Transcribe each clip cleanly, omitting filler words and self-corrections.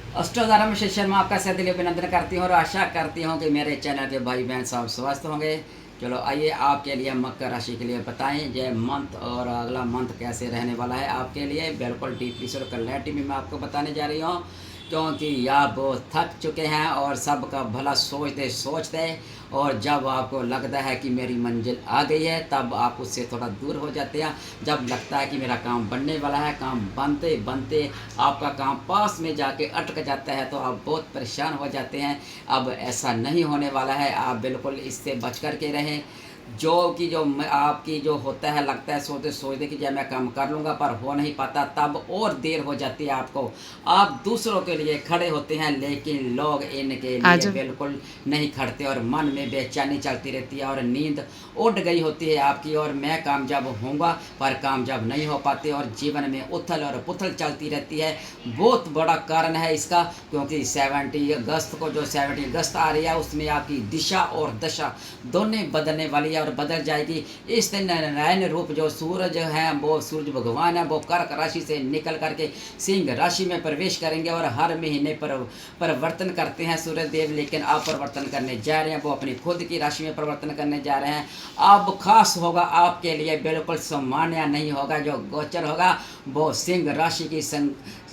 अष्टोधारम से शर्मा आपका सदिल अभिनंदन करती हूँ और आशा करती हूँ कि मेरे चैनल के भाई बहन सब स्वस्थ होंगे। चलो आइए आपके लिए मकर राशि के लिए बताएं ये मंथ और अगला मंथ कैसे रहने वाला है आपके लिए। बिल्कुल डीपली और क्लैरिटी में मैं आपको बताने जा रही हूँ, क्योंकि आप बहुत थक चुके हैं और सबका भला सोचते सोचते, और जब आपको लगता है कि मेरी मंजिल आ गई है तब आप उससे थोड़ा दूर हो जाते हैं। जब लगता है कि मेरा काम बनने वाला है, काम बनते बनते आपका काम पास में जाके अटक जाता है तो आप बहुत परेशान हो जाते हैं। अब ऐसा नहीं होने वाला है, आप बिल्कुल इससे बच कर के रहें। आपकी जो होता है, लगता है सोचते सोचते कि जब मैं काम कर लूँगा पर हो नहीं पाता, तब और देर हो जाती है आपको। आप दूसरों के लिए खड़े होते हैं लेकिन लोग इनके लिए आज बिल्कुल नहीं खड़ते और मन में बेचैनी चलती रहती है और नींद उड़ गई होती है आपकी, और मैं कामयाब होऊंगा पर कामयाब नहीं हो पाते और जीवन में उथल और पुथल चलती रहती है। बहुत बड़ा कारण है इसका, क्योंकि 70 अगस्त को जो 70 अगस्त आ रही है उसमें आपकी दिशा और दशा दोनों बदलने वाली है और बदल जाएगी। इस दिन नारायण रूप जो सूरज है, वो सूरज भगवान है, वो कर्क राशि से निकल करके सिंह राशि में प्रवेश करेंगे और हर महीने पर परिवर्तन करते हैं सूर्य देव, लेकिन अब परिवर्तन करने जा रहे हैं, वो अपनी खुद की राशि में परिवर्तन करने जा रहे हैं। अब खास होगा आपके लिए, बिल्कुल सामान्य नहीं होगा। जो गोचर होगा वो सिंह राशि की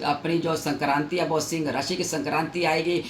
अपनी जो संक्रांति है वो सिंह राशि की संक्रांति आएगी।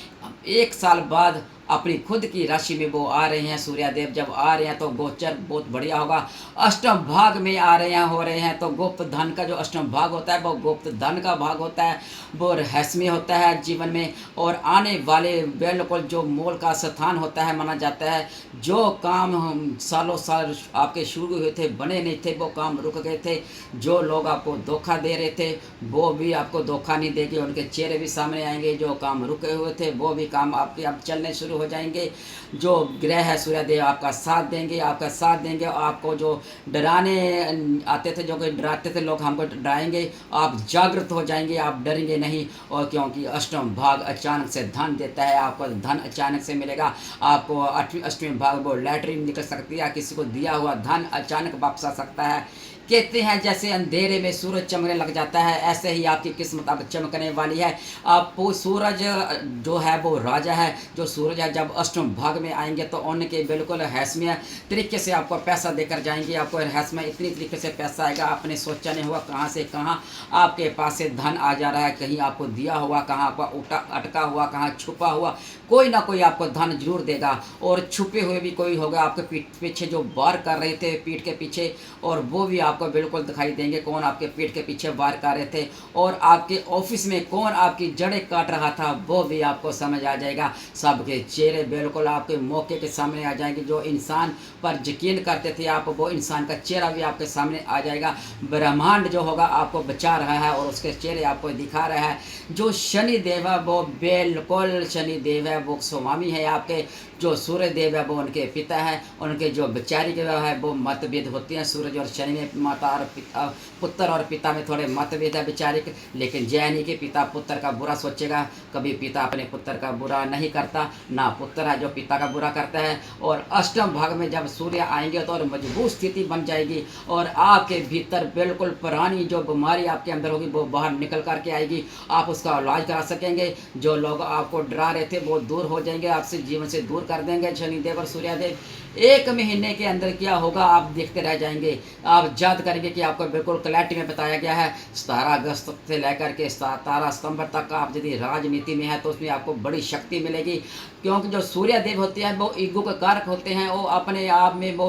1 साल बाद अपनी खुद की राशि में वो आ रहे हैं सूर्यदेव। जब आ रहे हैं तो गोचर बहुत बढ़िया होगा। अष्टम भाग में आ रहे हैं, हो रहे हैं, तो गुप्त धन का जो अष्टम भाग होता है वो गुप्त धन का भाग होता है, वो रहस्यमय होता है जीवन में। और आने वाले बिल्कुल जो मोल का स्थान होता है माना जाता है। जो काम हम सालों साल आपके शुरू हुए थे, बने नहीं थे, वो काम रुक गए थे। जो लोग आपको धोखा दे रहे थे वो भी आपको धोखा नहीं देंगे, उनके चेहरे भी सामने आएंगे। जो काम रुके हुए थे वो भी काम आपके अब चलने शुरू हो जाएंगे। जो ग्रह है सूर्यदेव आपका साथ देंगे, आपका साथ देंगे। आपको जो डराने आते थे, जो कि डराते थे लोग, हमको डराएंगे, आप जागृत हो जाएंगे, आप डरेंगे नहीं। और क्योंकि अष्टम भाग अचानक से धन देता है, आपको धन अचानक से मिलेगा। आपको अष्टमी भाग वो लैटरिन निकल सकती है, किसी को दिया हुआ धन अचानक वापस आ सकता है। कहते हैं जैसे अंधेरे में सूरज चमकने लग जाता है, ऐसे ही आपकी किस्मत अब चमकने वाली है। आपको सूरज जो है वो राजा है। जो सूरज है जब अष्टम भाग में आएंगे तो उनके बिल्कुल रहस्यमय तरीके से आपको पैसा देकर जाएंगे। आपको रहस्यमय इतनी तरीके से पैसा आएगा, आपने सोचा नहीं हुआ कहाँ से कहाँ आपके पास से धन आ जा रहा है। कहीं आपको दिया हुआ, कहाँ आपका उठा अटका हुआ, कहाँ छुपा हुआ, कोई ना कोई आपको धन जरूर देगा। और छुपे हुए भी कोई होगा आपके पीठ पीछे जो वार कर रहे थे पीठ के पीछे, और वो भी आपको बिल्कुल दिखाई देंगे कौन आपके पीठ के पीछे वार कर रहे थे। और आपके ऑफिस में कौन आपकी जड़ें काट रहा था वो भी आपको समझ आ जाएगा। सबके चेहरे बिल्कुल आपके मौके के सामने आ जाएंगे। जो इंसान पर यकीन करते थे आप, वो इंसान का चेहरा भी आपके सामने आ जाएगा। ब्रह्मांड जो होगा आपको बचा रहा है और उसके चेहरे आपको दिखा रहा है। जो शनि देव है वो बिल्कुल शनि देव है, वो स्वामी है आपके। जो सूर्य देव है वो उनके पिता है। उनके जो बेचारी के है वो मतभेद होते हैं। सूरज और शनि में माता और पिता, पुत्र और पिता में थोड़े मतभेद है बेचारे के, लेकिन जय नहीं कि पिता पुत्र का बुरा सोचेगा। कभी पिता अपने पुत्र का बुरा नहीं करता, ना पुत्र है जो पिता का बुरा करता है। और अष्टम भाग में जब सूर्य आएंगे तो और मजबूत स्थिति बन जाएगी और आपके भीतर बिल्कुल पुरानी जो बीमारी आपके अंदर होगी वो बाहर निकल करके आएगी। आप उसका इलाज करा सकेंगे। जो लोग आपको डरा रहे थे वो दूर हो जाएंगे, आपसे जीवन से दूर कर देंगे शनिदेव और सूर्यदेव। 1 महीने के अंदर क्या होगा आप देखते रह जाएंगे। आप याद करेंगे कि आपको बिल्कुल क्लैरिटी में बताया गया है। 17 अगस्त से लेकर के 17 सितंबर तक आप यदि राजनीति में है तो उसमें आपको बड़ी शक्ति मिलेगी, क्योंकि जो सूर्य देव होते हैं वो ईगो के कारक होते हैं। वो अपने आप में वो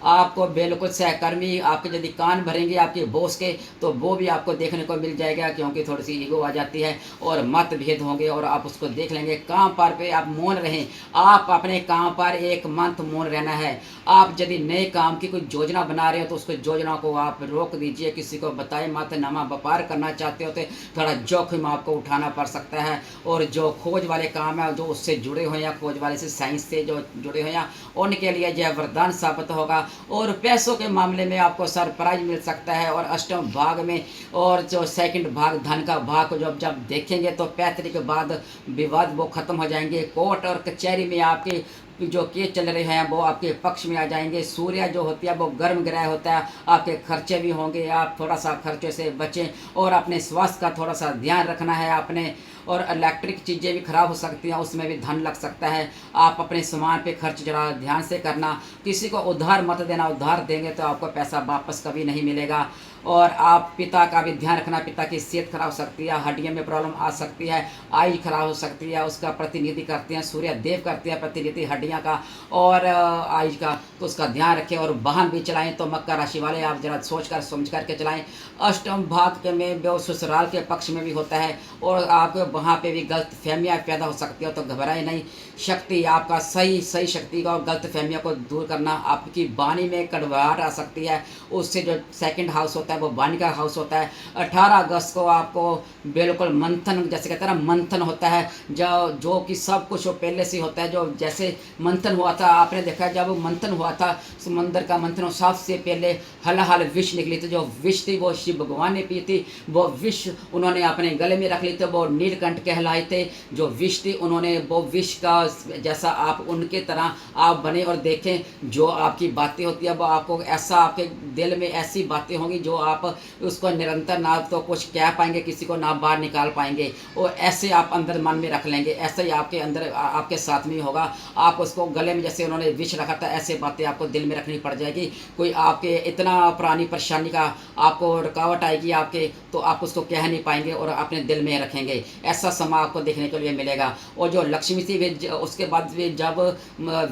आपको बिल्कुल सहकर्मी आपके यदि कान भरेंगे आपके बॉस के तो वो भी आपको देखने को मिल जाएगा, क्योंकि थोड़ी सी ईगो आ जाती है और मतभेद होंगे और आप उसको देख लेंगे। काम पर पे आप मौन रहें। आप अपने काम पर 1 मंथ मौन रहना है। आप यदि नए काम की कोई योजना बना रहे हो तो उसको योजना को आप रोक दीजिए, किसी को बताए मत। नवा व्यापार करना चाहते हो तो थोड़ा जोखिम आपको उठाना पड़ सकता है। और जो खोज वाले काम है, जो उससे जुड़े हुए हैं, खोज वाले से साइंस से जो जुड़े हुए हैं, उनके लिए यह वरदान साबित होगा। और पैसों के मामले में आपको सरप्राइज मिल सकता है। और अष्टम भाग में और जो सेकंड भाग धन का भाग को जब जब देखेंगे तो पैतृक के बाद विवाद वो खत्म हो जाएंगे। कोर्ट और कचहरी में आपकी जो केस चल रहे हैं वो आपके पक्ष में आ जाएंगे। सूर्य जो होती है वो गर्म ग्रह होता है, आपके खर्चे भी होंगे, आप थोड़ा सा खर्चे से बचें और अपने स्वास्थ्य का थोड़ा सा ध्यान रखना है आपने। और इलेक्ट्रिक चीज़ें भी ख़राब हो सकती हैं, उसमें भी धन लग सकता है। आप अपने सामान पे खर्च जरा ध्यान से करना, किसी को उधार मत देना, उधार देंगे तो आपको पैसा वापस कभी नहीं मिलेगा। और आप पिता का भी ध्यान रखना, पिता की सेहत खराब हो सकती है, हड्डियों में प्रॉब्लम आ सकती है, आई खराब हो सकती है। उसका प्रतिनिधि करते हैं सूर्य देव, करते हैं प्रतिनिधि हड्डियाँ का और आयुष का, तो उसका ध्यान रखें। और वाहन भी चलाएं तो मकर राशि वाले आप जरा सोच कर समझ करके चलाएं। अष्टम भाग के में वो ससुराल के पक्ष में भी होता है और आप वहाँ पे भी गलत फहमियाँ पैदा हो सकती है, तो घबराए नहीं। शक्ति आपका सही शक्ति का और गलत फहमियों को दूर करना। आपकी वाणी में कड़वाहट आ सकती है, उससे जो सेकंड हाउस होता है वो वाणी का हाउस होता है। 18 अगस्त को आपको बिल्कुल मंथन, जैसे कहते हैं ना मंथन होता है, जो कि सब कुछ पहले से होता है। जो जैसे मंथन हुआ था, आपने देखा जब मंथन हुआ था समंदर का मंथन, सबसे पहले हलाहल विष निकली थी। जो विष थी वो शिव भगवान ने पी थी, वो विष उन्होंने अपने गले में रख ली थी, वो नीलकंठ कहलाए थे। जो विष थी उन्होंने वो विष का जैसा आप उनके तरह आप बने और देखें जो आपकी बातें होती है वो आपको ऐसा, आपके दिल में ऐसी बातें होंगी जो आप उसको निरंतर ना तो कुछ कह पाएंगे, किसी को ना बाहर निकाल पाएंगे, और ऐसे आप अंदर मन में रख लेंगे। ऐसा ही आपके अंदर आपके साथ में होगा। आप उसको गले में जैसे उन्होंने विष रखा था, ऐसे बातें आपको दिल में रखनी पड़ जाएगी। कोई आपके इतना पुरानी परेशानी का आपको रुकावट आएगी आपके, तो आप उसको कह नहीं पाएंगे और अपने दिल में रखेंगे। ऐसा समय आपको देखने के लिए मिलेगा। और जो लक्ष्मी थी उसके बाद भी जब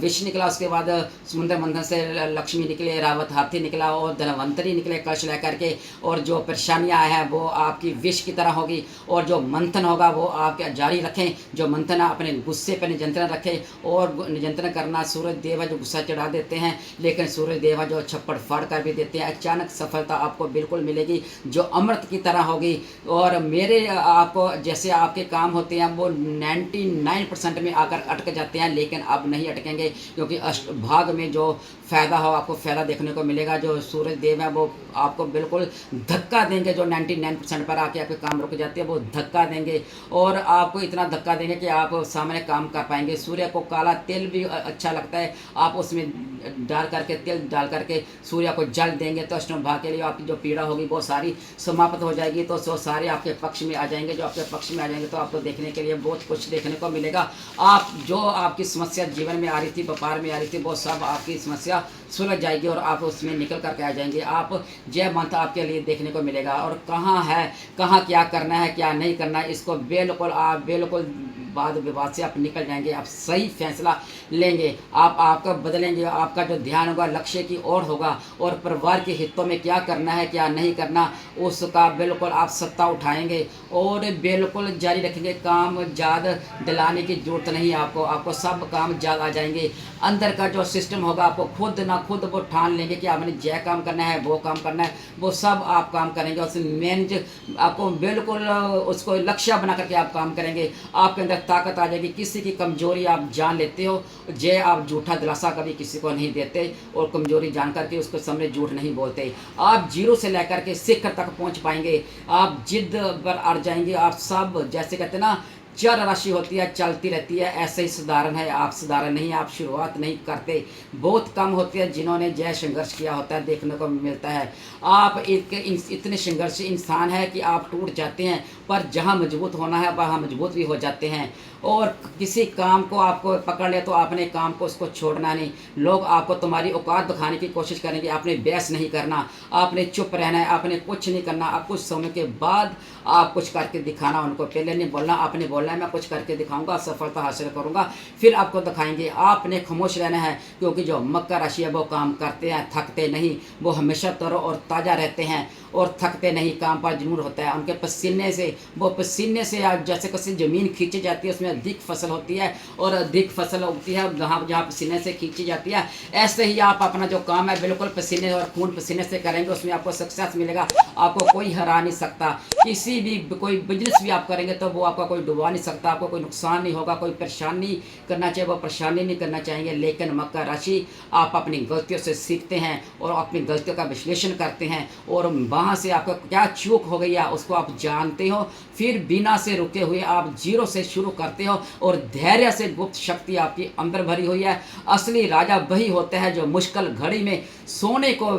विष निकला, उसके बाद समुद्र मंथन से लक्ष्मी निकले, रावत हाथी निकला और धनवंतरी निकले कलश लेकर के। और जो परेशानियां हैं वो आपकी विष की तरह होगी। और जो मंथन होगा वो आप जारी रखें। जो मंथन है अपने गुस्से पर नियंत्रण रखें। और नियंत्रण करना, सूरज देव जो गुस्सा चढ़ा देते हैं, लेकिन सूरज देव जो छप्पड़ फाड़ कर भी देते हैं। अचानक सफलता आपको बिल्कुल मिलेगी जो अमृत की तरह होगी। और मेरे आपको जैसे आपके काम होते हैं वो 99% में आकर अटक जाते हैं, लेकिन अब नहीं अटकेंगे, क्योंकि अष्टभाग में जो फ़ायदा हो आपको फ़ायदा देखने को मिलेगा। जो सूरज देव है वो आपको बिल्कुल धक्का देंगे। जो 99% पर आके आपके काम रुक जाते हैं वो धक्का देंगे, और आपको इतना धक्का देंगे कि आप सामने काम कर पाएंगे। सूर्य को काला तेल भी अच्छा लगता है, आप उसमें डाल करके, तेल डाल करके सूर्य को जल देंगे तो अष्टम भाग के लिए आपकी जो पीड़ा होगी वो सारी समाप्त हो जाएगी। तो सो सारे आपके पक्ष में आ जाएंगे। जो आपके पक्ष में आ जाएंगे तो आपको देखने के लिए बहुत कुछ देखने को मिलेगा। आप जो आपकी समस्या जीवन में आ रही थी, व्यापार में आ रही थी, वो सब आपकी समस्या सुलझ जाएगी और आप उसमें निकल करके आ जाएंगे। आप जय मंत्र आपके लिए देखने को मिलेगा। और कहाँ है, कहाँ क्या करना है, क्या नहीं करना है, इसको बिल्कुल आप बिल्कुल वाद विवाद से आप निकल जाएंगे। आप सही फैसला लेंगे, आप आपका बदलेंगे। आपका जो ध्यान होगा लक्ष्य की ओर होगा, और परिवार के हितों में क्या करना है क्या नहीं करना उसका बिल्कुल आप सत्ता उठाएंगे और बिल्कुल जारी रखेंगे। काम याद दिलाने की जरूरत नहीं आपको, आपको सब काम याद आ जाएंगे। अंदर का जो सिस्टम होगा आपको खुद ना खुद वो ठान लेंगे कि आपने यह काम करना है, वो काम करना है, वो सब आप काम करेंगे। उसमें मेन आपको बिल्कुल उसको लक्ष्य बना करके आप काम करेंगे। आपके अंदर ताकत आ जाएगी। किसी की कमजोरी आप जान लेते हो, जे आप झूठा दिलासा कभी किसी को नहीं देते और कमजोरी जान करके उसके सामने झूठ नहीं बोलते। आप जीरो से लेकर के शिखर तक पहुंच पाएंगे। आप जिद पर अड़ जाएंगे। आप सब जैसे कहते हैं ना चर राशि होती है, चलती रहती है, ऐसे ही साधारण है। आप साधारण नहीं, आप शुरुआत नहीं करते। बहुत कम होती है जिन्होंने जय संघर्ष किया होता है, देखने को मिलता है। आप इतने संघर्षी इंसान है कि आप टूट जाते हैं, पर जहाँ मजबूत होना है वहाँ मजबूत भी हो जाते हैं। और किसी काम को आपको पकड़ ले तो आपने काम को उसको छोड़ना नहीं। लोग आपको तुम्हारी औकात दिखाने की कोशिश करेंगे, आपने बहस नहीं करना, आपने चुप रहना है, आपने कुछ नहीं करना। आप कुछ समय के बाद आप कुछ करके दिखाना, उनको पहले नहीं बोलना। आपने बोलना है मैं कुछ करके दिखाऊंगा, सफलता हासिल करूंगा, फिर आपको दिखाएंगे। आपने खामोश रहना है, क्योंकि जो मकर राशि है वो काम करते हैं, थकते नहीं। वो हमेशा तरो और ताज़ा रहते हैं और थकते नहीं, काम पर जरूर होता है उनके पसीने से। वो पसीने से आप जैसे किसी ज़मीन खींची जाती है उसमें अधिक फसल होती है और अधिक फसल उगती है जहाँ जहाँ पसीने से खींची जाती है। ऐसे ही आप अपना जो काम है बिल्कुल पसीने और खून पसीने से करेंगे, उसमें आपको सक्सेस मिलेगा। आपको कोई हरा नहीं सकता। किसी भी कोई बिजनेस भी आप करेंगे तो वो आपका कोई डुबा नहीं सकता, आपको कोई नुकसान नहीं होगा, कोई परेशानी करना चाहिए वो परेशानी नहीं करना चाहेंगे। लेकिन मकर राशि आप अपनी गलतियों से सीखते हैं और अपनी गलतियों का विश्लेषण करते हैं और वहाँ से आपका क्या चूक हो गई है उसको आप जानते हो, फिर बिना से रुके हुए आप जीरो से शुरू करते हो और धैर्य से गुप्त शक्ति आपकी अंदर भरी हुई है। असली राजा वही होता है जो मुश्किल घड़ी में सोने को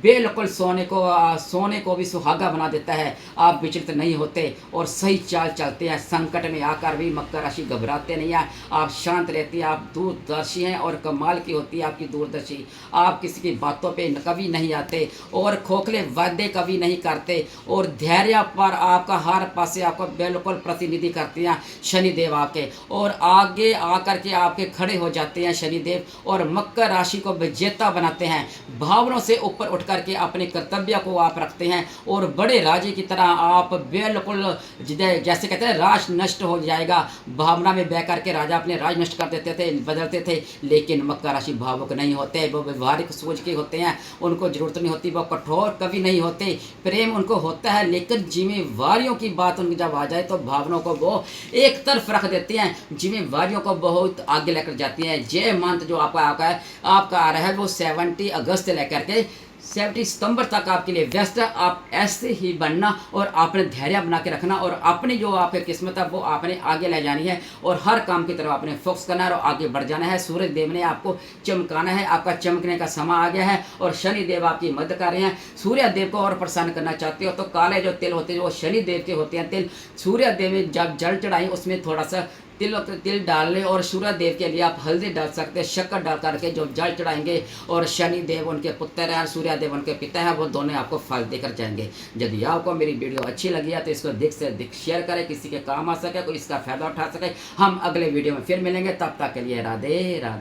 बिल्कुल सोने को भी सुहागा बना देता है। आप विचलित नहीं होते और सही चाल चलते हैं। संकट में आकर भी मकर राशि घबराते नहीं हैं, आप शांत रहती हैं, आप दूरदर्शी हैं और कमाल की होती है आपकी दूरदर्शी। आप किसी की बातों पे कभी नहीं आते और खोखले वादे कभी नहीं करते और धैर्य पर आपका हर पासे आपको बिल्कुल प्रतिनिधि करते हैं शनिदेव आपके, और आगे आकर के आपके खड़े हो जाते हैं शनिदेव और मकर राशि को विजेता बनाते हैं। भावनाओं से ऊपर उठ करके अपने कर्तव्य को आप रखते हैं और बड़े राजे की तरह आप बिल्कुल जैसे कहते हैं राज नष्ट हो जाएगा, भावना में बह करके राजा अपने राज नष्ट कर देते थे, बदलते थे। लेकिन मकर राशि भावुक नहीं होते, वो व्यवहारिक सोच के होते हैं, उनको जरूरत नहीं होती, वो कठोर कभी नहीं होते, प्रेम उनको होता है। लेकिन जिम्मेवारियों की बात उनकी जब आ जाए तो भावनाओं को वो एक तरफ रख देते हैं, जिम्मेवारियों को बहुत आगे लेकर जाती हैं। जय मंत्र जो आपका आ रहा है वो 70 अगस्त से लेकर के 70 सितंबर तक आपके लिए व्यस्त है। आप ऐसे ही बनना और आपने धैर्य बना के रखना और अपनी जो आपकी किस्मत है वो आपने आगे ले जानी है और हर काम की तरफ आपने फोकस करना है और आगे बढ़ जाना है। सूरज देव ने आपको चमकाना है, आपका चमकने का समय आ गया है और शनि देव आपकी मदद कर रहे हैं। सूर्य देव को और प्रसन्न करना चाहते हो तो काले जो तिल होते हैं वो शनि देव के होते हैं तिल, सूर्य देव जब जल चढ़ाएं उसमें थोड़ा सा तिल डाल लें और सूर्य देव के लिए आप हल्दी डाल सकते हैं, शक्कर डाल करके जो जल चढ़ाएंगे और शनि देव उनके पुत्र हैं, सूर्य देव उनके पिता हैं, वो दोनों आपको फल देकर जाएंगे। यदि आपको मेरी वीडियो अच्छी लगी है तो इसको अधिक से अधिक शेयर करें, किसी के काम आ सके, कोई इसका फायदा उठा सके। हम अगले वीडियो में फिर मिलेंगे, तब तक के लिए राधे राधे।